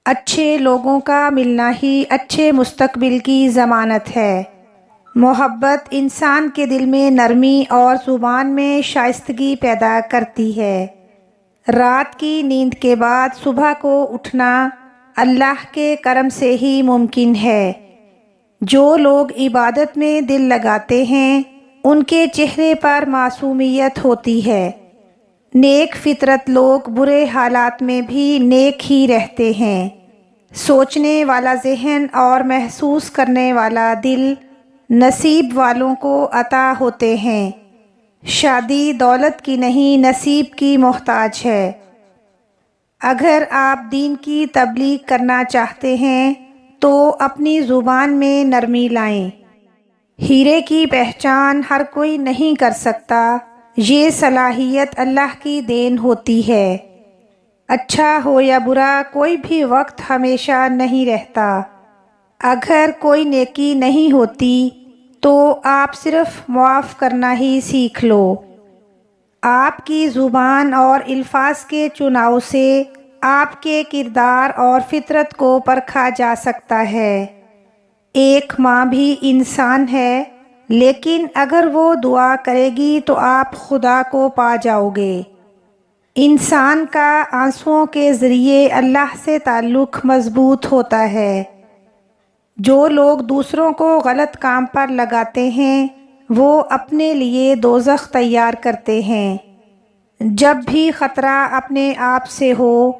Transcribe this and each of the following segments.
اچھے لوگوں کا ملنا ہی اچھے مستقبل کی ضمانت ہے۔ محبت انسان کے دل میں نرمی اور زبان میں شائستگی پیدا کرتی ہے۔ رات کی نیند کے بعد صبح کو اٹھنا اللہ کے کرم سے ہی ممکن ہے۔ جو لوگ عبادت میں دل لگاتے ہیں ان کے چہرے پر معصومیت ہوتی ہے۔ نیک فطرت لوگ برے حالات میں بھی نیک ہی رہتے ہیں۔ سوچنے والا ذہن اور محسوس کرنے والا دل نصیب والوں کو عطا ہوتے ہیں۔ شادی دولت کی نہیں نصیب کی محتاج ہے۔ اگر آپ دین کی تبلیغ کرنا چاہتے ہیں تو اپنی زبان میں نرمی لائیں۔ ہیرے کی پہچان ہر کوئی نہیں کر سکتا، یہ صلاحیت اللہ کی دین ہوتی ہے۔ اچھا ہو یا برا کوئی بھی وقت ہمیشہ نہیں رہتا۔ اگر کوئی نیکی نہیں ہوتی تو آپ صرف معاف کرنا ہی سیکھ لو۔ آپ کی زبان اور الفاظ کے چناؤ سے آپ کے کردار اور فطرت کو پرکھا جا سکتا ہے۔ ایک ماں بھی انسان ہے، لیکن اگر وہ دعا کرے گی تو آپ خدا کو پا جاؤ گے۔ انسان کا آنسوؤں کے ذریعے اللہ سے تعلق مضبوط ہوتا ہے۔ جو لوگ دوسروں کو غلط کام پر لگاتے ہیں وہ اپنے لیے دوزخ تیار کرتے ہیں۔ جب بھی خطرہ اپنے آپ سے ہو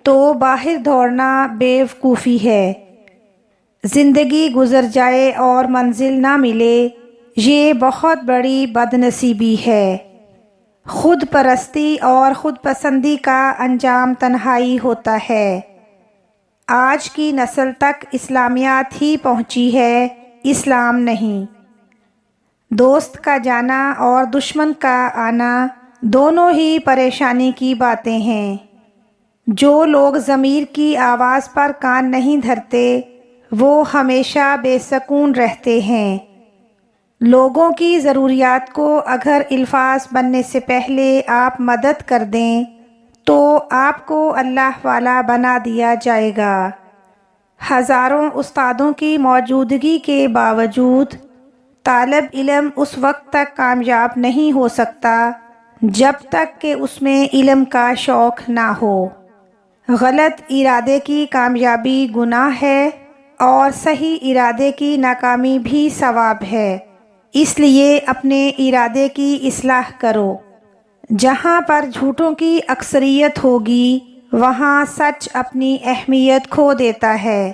تو باہر دوڑنا بے وقوفی ہے۔ زندگی گزر جائے اور منزل نہ ملے، یہ بہت بڑی بد نصیبی ہے۔ خود پرستی اور خود پسندی کا انجام تنہائی ہوتا ہے۔ آج کی نسل تک اسلامیات ہی پہنچی ہے، اسلام نہیں۔ دوست کا جانا اور دشمن کا آنا دونوں ہی پریشانی کی باتیں ہیں۔ جو لوگ ضمیر کی آواز پر کان نہیں دھرتے وہ ہمیشہ بے سکون رہتے ہیں۔ لوگوں کی ضروریات کو اگر الفاظ بننے سے پہلے آپ مدد کر دیں تو آپ کو اللہ والا بنا دیا جائے گا۔ ہزاروں استادوں کی موجودگی کے باوجود طالب علم اس وقت تک کامیاب نہیں ہو سکتا جب تک کہ اس میں علم کا شوق نہ ہو۔ غلط ارادے کی کامیابی گناہ ہے اور صحیح ارادے کی ناکامی بھی ثواب ہے، اس لیے اپنے ارادے کی اصلاح کرو۔ جہاں پر جھوٹوں کی اکثریت ہوگی وہاں سچ اپنی اہمیت کھو دیتا ہے۔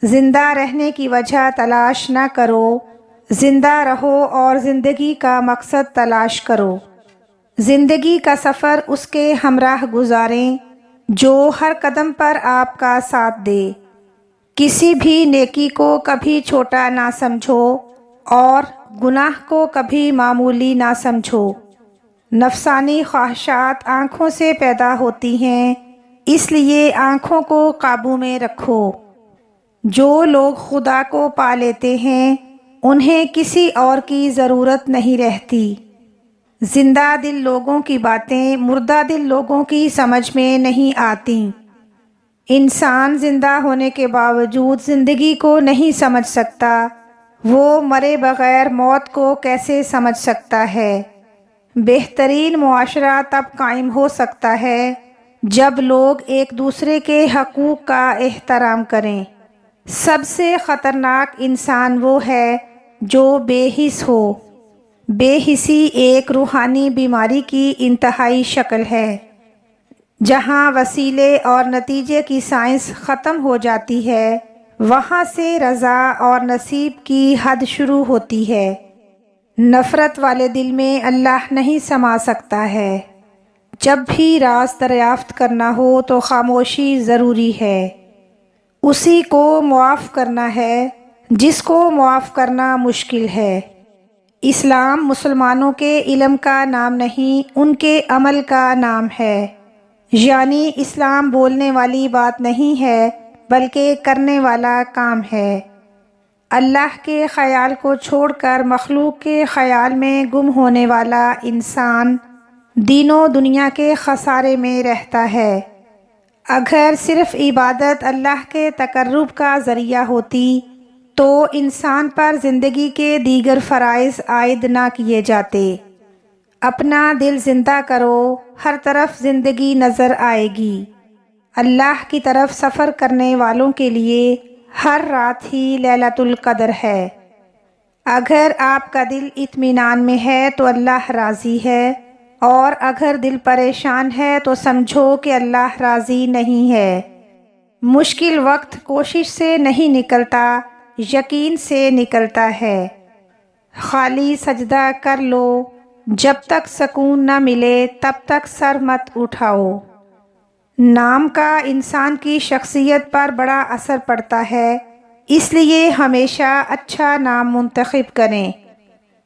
زندہ رہنے کی وجہ تلاش نہ کرو، زندہ رہو اور زندگی کا مقصد تلاش کرو۔ زندگی کا سفر اس کے ہمراہ گزاریں جو ہر قدم پر آپ کا ساتھ دے۔ کسی بھی نیکی کو کبھی چھوٹا نہ سمجھو اور گناہ کو کبھی معمولی نہ سمجھو۔ نفسانی خواہشات آنکھوں سے پیدا ہوتی ہیں، اس لیے آنکھوں کو قابو میں رکھو۔ جو لوگ خدا کو پا لیتے ہیں انہیں کسی اور کی ضرورت نہیں رہتی۔ زندہ دل لوگوں کی باتیں مردہ دل لوگوں کی سمجھ میں نہیں آتی۔ انسان زندہ ہونے کے باوجود زندگی کو نہیں سمجھ سکتا، وہ مرے بغیر موت کو کیسے سمجھ سکتا ہے؟ بہترین معاشرہ تب قائم ہو سکتا ہے جب لوگ ایک دوسرے کے حقوق کا احترام کریں۔ سب سے خطرناک انسان وہ ہے جو بے حس ہو۔ بے حسی ایک روحانی بیماری کی انتہائی شکل ہے۔ جہاں وسیلے اور نتیجے کی سائنس ختم ہو جاتی ہے وہاں سے رضا اور نصیب کی حد شروع ہوتی ہے۔ نفرت والے دل میں اللہ نہیں سما سکتا ہے۔ جب بھی راز دریافت کرنا ہو تو خاموشی ضروری ہے۔ اسی کو معاف کرنا ہے جس کو معاف کرنا مشکل ہے۔ اسلام مسلمانوں کے علم کا نام نہیں ان کے عمل کا نام ہے، یعنی اسلام بولنے والی بات نہیں ہے بلکہ کرنے والا کام ہے۔ اللہ کے خیال کو چھوڑ کر مخلوق کے خیال میں گم ہونے والا انسان دین و دنیا کے خسارے میں رہتا ہے۔ اگر صرف عبادت اللہ کے تقرب کا ذریعہ ہوتی تو انسان پر زندگی کے دیگر فرائض عائد نہ کیے جاتے۔ اپنا دل زندہ کرو، ہر طرف زندگی نظر آئے گی۔ اللہ کی طرف سفر کرنے والوں کے لیے ہر رات ہی لیلۃ القدر ہے۔ اگر آپ کا دل اطمینان میں ہے تو اللہ راضی ہے، اور اگر دل پریشان ہے تو سمجھو کہ اللہ راضی نہیں ہے۔ مشکل وقت کوشش سے نہیں نکلتا، یقین سے نکلتا ہے۔ خالی سجدہ کر لو، جب تک سکون نہ ملے تب تک سر مت اٹھاؤ۔ نام کا انسان کی شخصیت پر بڑا اثر پڑتا ہے، اس لیے ہمیشہ اچھا نام منتخب کریں۔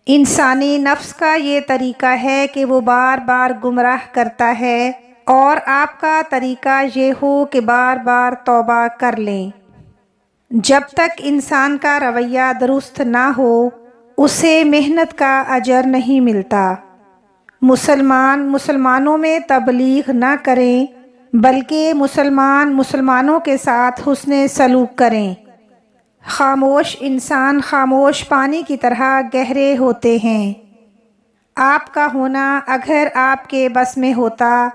انسانی نفس کا یہ طریقہ ہے کہ وہ بار بار گمراہ کرتا ہے، اور آپ کا طریقہ یہ ہو کہ بار بار توبہ کر لیں۔ جب تک انسان کا رویہ درست نہ ہو اسے محنت کا اجر نہیں ملتا۔ مسلمانوں میں تبلیغ نہ کریں، بلکہ مسلمانوں کے ساتھ حسن سلوک کریں۔ خاموش انسان خاموش پانی کی طرح گہرے ہوتے ہیں۔ آپ کا ہونا اگر آپ کے بس میں ہوتا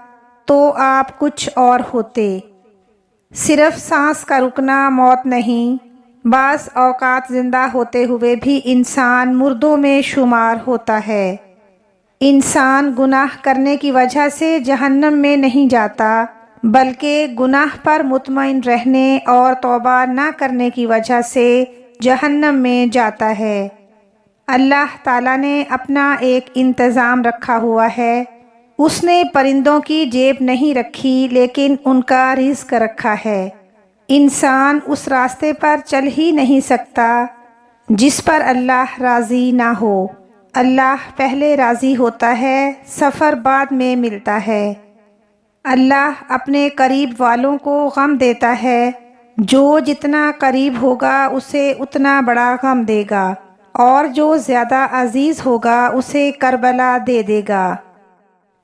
تو آپ کچھ اور ہوتے۔ صرف سانس کا رکنا موت نہیں، بعض اوقات زندہ ہوتے ہوئے بھی انسان مردوں میں شمار ہوتا ہے۔ انسان گناہ کرنے کی وجہ سے جہنم میں نہیں جاتا، بلکہ گناہ پر مطمئن رہنے اور توبہ نہ کرنے کی وجہ سے جہنم میں جاتا ہے۔ اللہ تعالیٰ نے اپنا ایک انتظام رکھا ہوا ہے۔ اس نے پرندوں کی جیب نہیں رکھی، لیکن ان کا رزق رکھا ہے۔ انسان اس راستے پر چل ہی نہیں سکتا جس پر اللہ راضی نہ ہو۔ اللہ پہلے راضی ہوتا ہے، سفر بعد میں ملتا ہے۔ اللہ اپنے قریب والوں کو غم دیتا ہے، جو جتنا قریب ہوگا اسے اتنا بڑا غم دے گا، اور جو زیادہ عزیز ہوگا اسے کربلا دے دے گا۔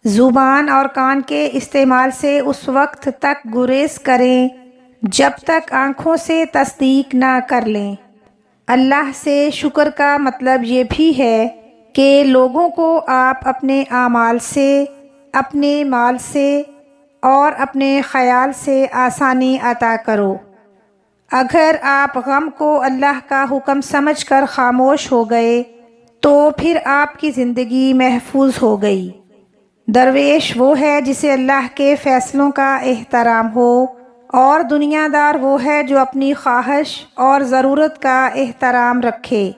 زبان اور کان کے استعمال سے اس وقت تک گریز کریں جب تک آنکھوں سے تصدیق نہ کر لیں۔ اللہ سے شکر کا مطلب یہ بھی ہے کہ لوگوں کو آپ اپنے اعمال سے، اپنے مال سے اور اپنے خیال سے آسانی عطا کرو۔ اگر آپ غم کو اللہ کا حکم سمجھ کر خاموش ہو گئے تو پھر آپ کی زندگی محفوظ ہو گئی۔ درویش وہ ہے جسے اللہ کے فیصلوں کا احترام ہو، اور دنیا دار وہ ہے جو اپنی خواہش اور ضرورت کا احترام رکھے۔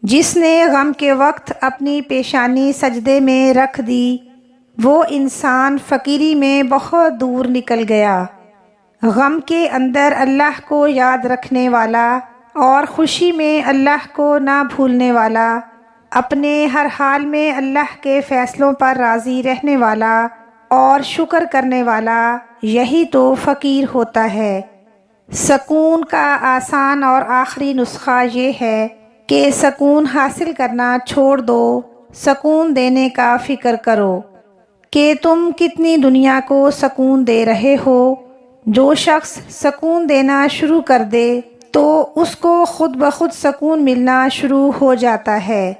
جس نے غم کے وقت اپنی پیشانی سجدے میں رکھ دی، وہ انسان فقیری میں بہت دور نکل گیا۔ غم کے اندر اللہ کو یاد رکھنے والا اور خوشی میں اللہ کو نہ بھولنے والا، اپنے ہر حال میں اللہ کے فیصلوں پر راضی رہنے والا اور شکر کرنے والا، یہی تو فقیر ہوتا ہے۔ سکون کا آسان اور آخری نسخہ یہ ہے کہ سکون حاصل کرنا چھوڑ دو، سکون دینے کا فکر کرو کہ تم کتنی دنیا کو سکون دے رہے ہو۔ جو شخص سکون دینا شروع کر دے تو اس کو خود بخود سکون ملنا شروع ہو جاتا ہے۔